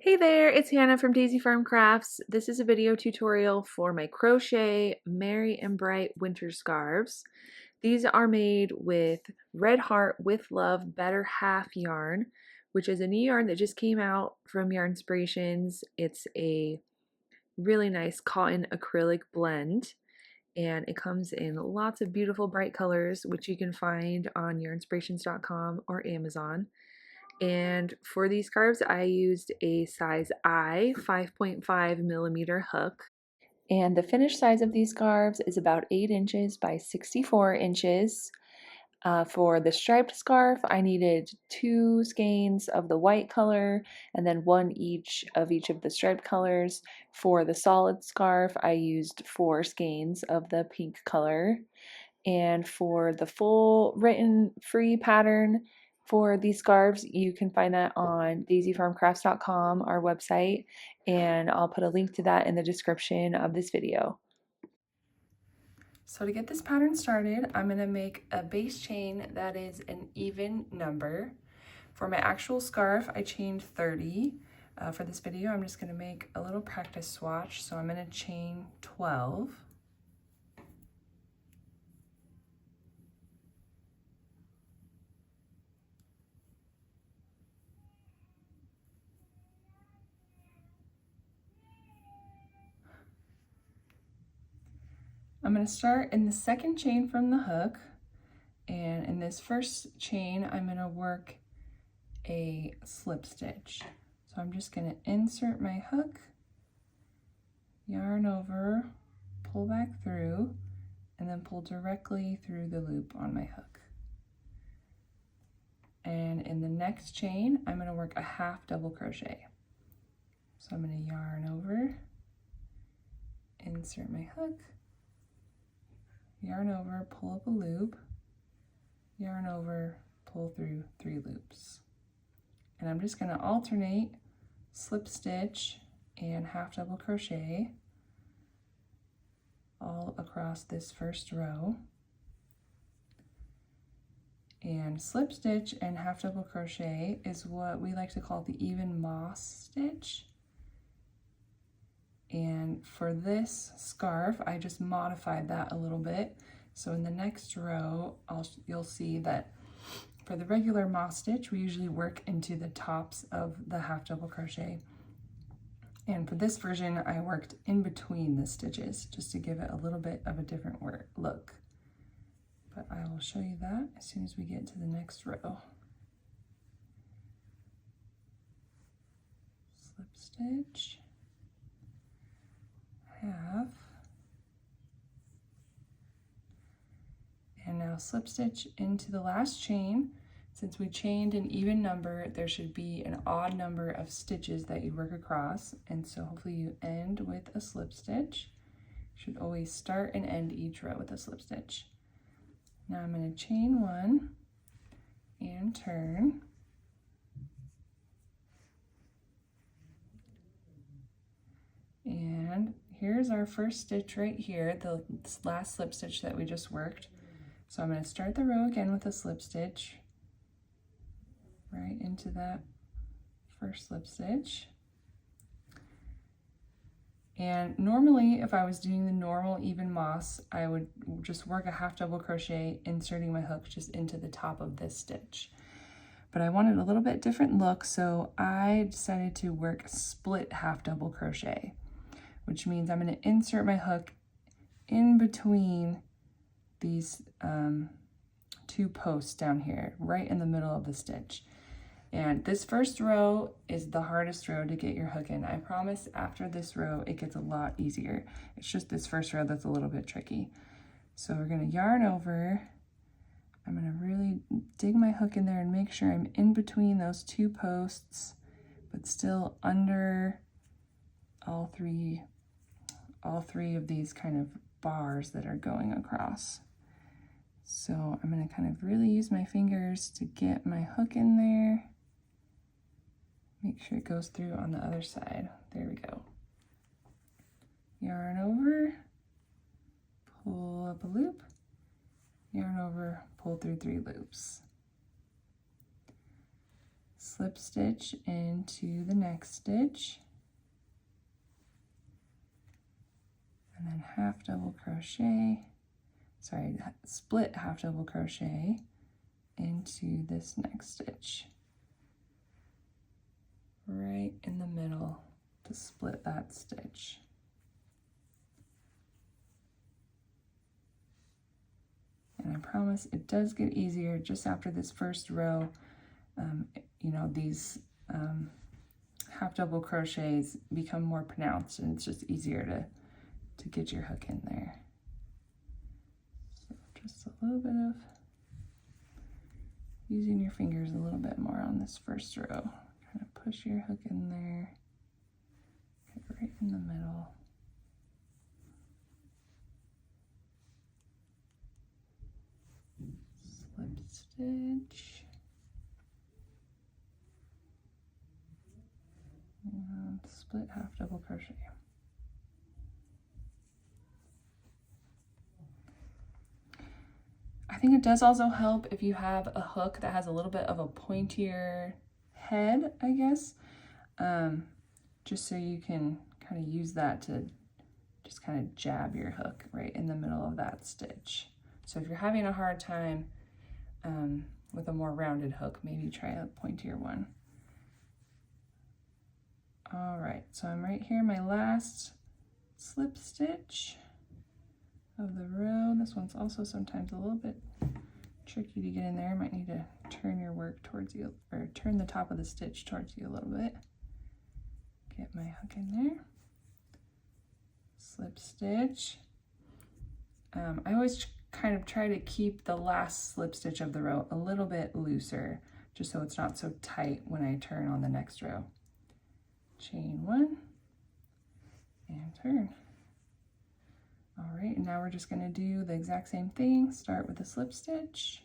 Hey there, it's Hannah from Daisy Farm Crafts. This is a video tutorial for my crochet Merry and Bright winter scarves. These are made with Red Heart with Love Better Half yarn, which is a new yarn that just came out from Yarnspirations. It's a really nice cotton acrylic blend, and it comes in lots of beautiful bright colors, which you can find on yarnspirations.com or Amazon. And for these scarves, I used a size I 5.5 millimeter hook. And the finished size of these scarves is about 8 inches by 64 inches. For the striped scarf, I needed 2 skeins of the white color and then 1 each of the striped colors. For the solid scarf, I used 4 skeins of the pink color. And for the full written free pattern for these scarves, you can find that on daisyfarmcrafts.com, our website, and I'll put a link to that in the description of this video. So to get this pattern started, I'm going to make a base chain that is an even number. For my actual scarf, I chained 30. For this video, I'm just going to make a little practice swatch, so I'm going to chain 12. I'm going to start in the second chain from the hook, and in this first chain I'm going to work a slip stitch. So I'm just going to insert my hook, yarn over, pull back through, and then pull directly through the loop on my hook. And in the next chain I'm going to work a half double crochet. So I'm going to yarn over, insert my hook, yarn over, pull up a loop, yarn over, pull through 3 loops. And I'm just going to alternate slip stitch and half double crochet all across this first row. And slip stitch and half double crochet is what we like to call the even moss stitch. And for this scarf, I just modified that a little bit. So in the next row, you'll see that for the regular moss stitch, we usually work into the tops of the half double crochet. And for this version, I worked in between the stitches just to give it a little bit of a different look. But I will show you that as soon as we get to the next row. Slip stitch, half, and now slip stitch into the last chain. Since we chained an even number, there should be an odd number of stitches that you work across, and so hopefully you end with a slip stitch. You should always start and end each row with a slip stitch. Now I'm going to chain 1 and turn. And here's our first stitch right here, the last slip stitch that we just worked. So I'm going to start the row again with a slip stitch right into that first slip stitch. And normally, if I was doing the normal even moss, I would just work a half double crochet, inserting my hook just into the top of this stitch. But I wanted a little bit different look, so I decided to work split half double crochet, which means I'm going to insert my hook in between these 2 posts down here, right in the middle of the stitch. And this first row is the hardest row to get your hook in. I promise after this row, it gets a lot easier. It's just this first row that's a little bit tricky. So we're going to yarn over. I'm going to really dig my hook in there and make sure I'm in between those 2 posts, but still under all three of these kind of bars that are going across. So I'm going to kind of really use my fingers to get my hook in there. Make sure it goes through on the other side. There we go. Yarn over, pull up a loop, yarn over, pull through 3 loops. slip stitch into the next stitch, and then half double crochet, sorry, split half double crochet into this next stitch, right in the middle to split that stitch. And I promise it does get easier just after this first row. You know, these half double crochets become more pronounced, and it's just easier to get your hook in there. So just a little bit of using your fingers a little bit more on this first row. Kind of push your hook in there, get right in the middle. Slip stitch. And split half double crochet. I think it does also help if you have a hook that has a little bit of a pointier head, I guess, just so you can kind of use that to just kind of jab your hook right in the middle of that stitch. So if you're having a hard time with a more rounded hook, maybe try a pointier one. All right, so I'm right here, my last slip stitch of the row. This one's also sometimes a little bit tricky to get in there. Might need to turn your work towards you, or turn the top of the stitch towards you a little bit. Get my hook in there. Slip stitch. I always kind of try to keep the last slip stitch of the row a little bit looser, just so it's not so tight when I turn on the next row. Chain one and turn. All right, and now we're just going to do the exact same thing. Start with a slip stitch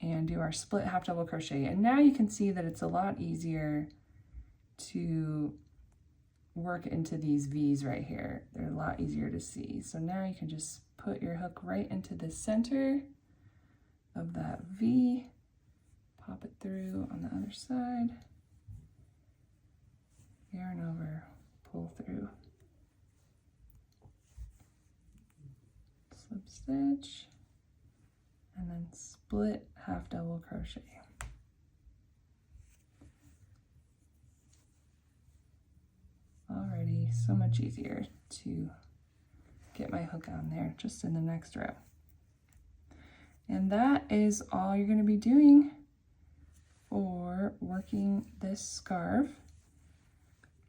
and do our split half double crochet. And now you can see that it's a lot easier to work into these V's right here. They're a lot easier to see. So now you can just put your hook right into the center of that V. Pop it through on the other side, yarn over, pull through, slip stitch, and then split half double crochet. Already so much easier to get my hook on there just in the next row. And that is all you're going to be doing for working this scarf.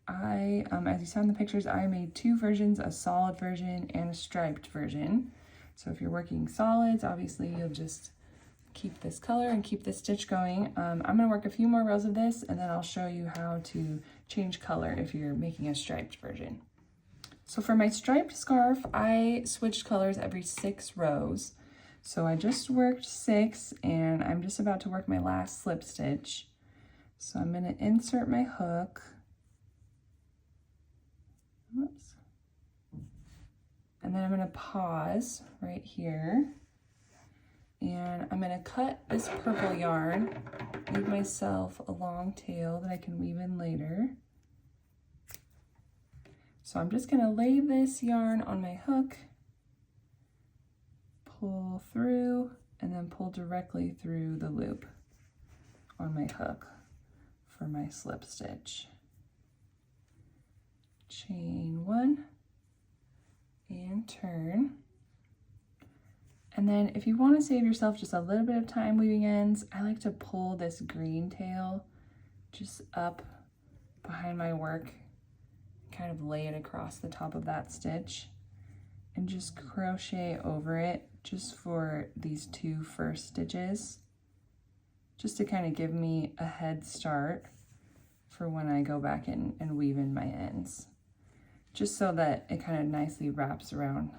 As you saw in the pictures, I made two versions, a solid version and a striped version. So if you're working solids, obviously you'll just keep this color and keep this stitch going. I'm gonna work a few more rows of this, and then I'll show you how to change color if you're making a striped version. So for my striped scarf, I switched colors every 6 rows. So I just worked 6, and I'm just about to work my last slip stitch. So I'm going to insert my hook. Whoops. And then I'm going to pause right here. And I'm going to cut this purple yarn, leave myself a long tail that I can weave in later. So I'm just going to lay this yarn on my hook, pull through, and then pull directly through the loop on my hook for my slip stitch. Chain one and turn. And then if you want to save yourself just a little bit of time weaving ends, I like to pull this green tail just up behind my work, kind of lay it across the top of that stitch, and just crochet over it just for these 2 first stitches, just to kind of give me a head start for when I go back in and weave in my ends, just so that it kind of nicely wraps around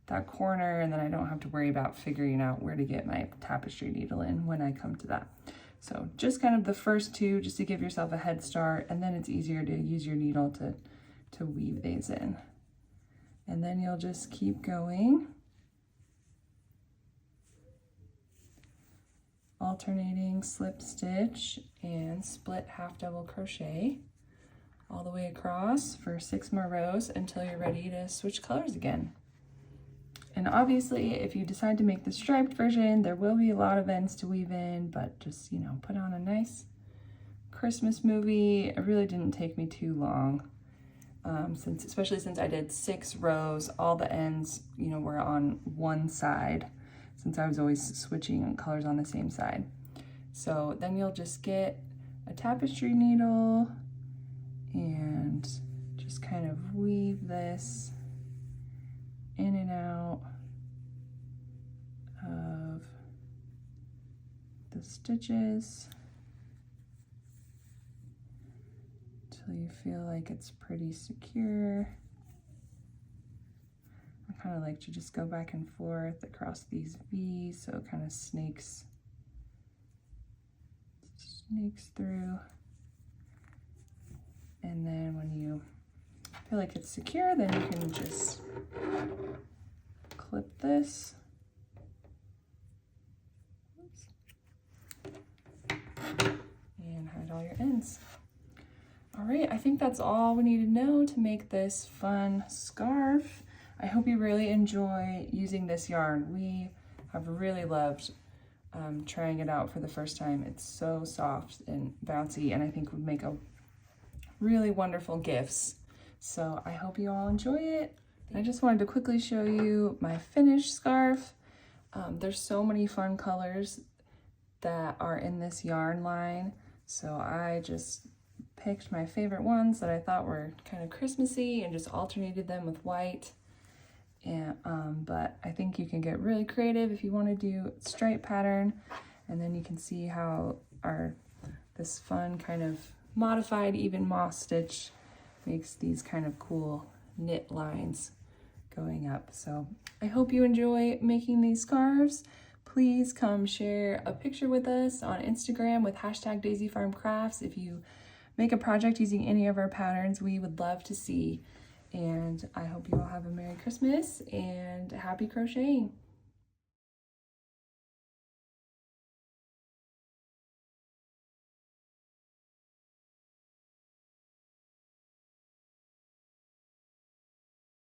that corner, and then I don't have to worry about figuring out where to get my tapestry needle in when I come to that. So just kind of the first 2, just to give yourself a head start, and then it's easier to use your needle to weave these in. And then you'll just keep going alternating slip stitch and split half double crochet all the way across for 6 more rows until you're ready to switch colors again. And obviously, if you decide to make the striped version, there will be a lot of ends to weave in, but just, you know, put on a nice Christmas movie. It really didn't take me too long, especially since I did 6 rows, all the ends, you know, were on one side, since I was always switching colors on the same side. So then you'll just get a tapestry needle and just kind of weave this in and out of the stitches till you feel like it's pretty secure. I kind of like to just go back and forth across these V's so it kind of snakes through. And then when you feel like it's secure, then you can just clip this. And hide all your ends. All right, I think that's all we need to know to make this fun scarf. I hope you really enjoy using this yarn. We have really loved trying it out for the first time. It's so soft and bouncy, and I think would make a really wonderful gifts. So I hope you all enjoy it. I just wanted to quickly show you my finished scarf. There's so many fun colors that are in this yarn line. So I just picked my favorite ones that I thought were kind of Christmassy and just alternated them with white. And but I think you can get really creative if you want to do stripe pattern, and then you can see how this fun kind of modified even moss stitch makes these kind of cool knit lines going up. So I hope you enjoy making these scarves. Please come share a picture with us on Instagram with hashtag DaisyFarmCrafts. If you make a project using any of our patterns, we would love to see. And I hope you all have a Merry Christmas and happy crocheting.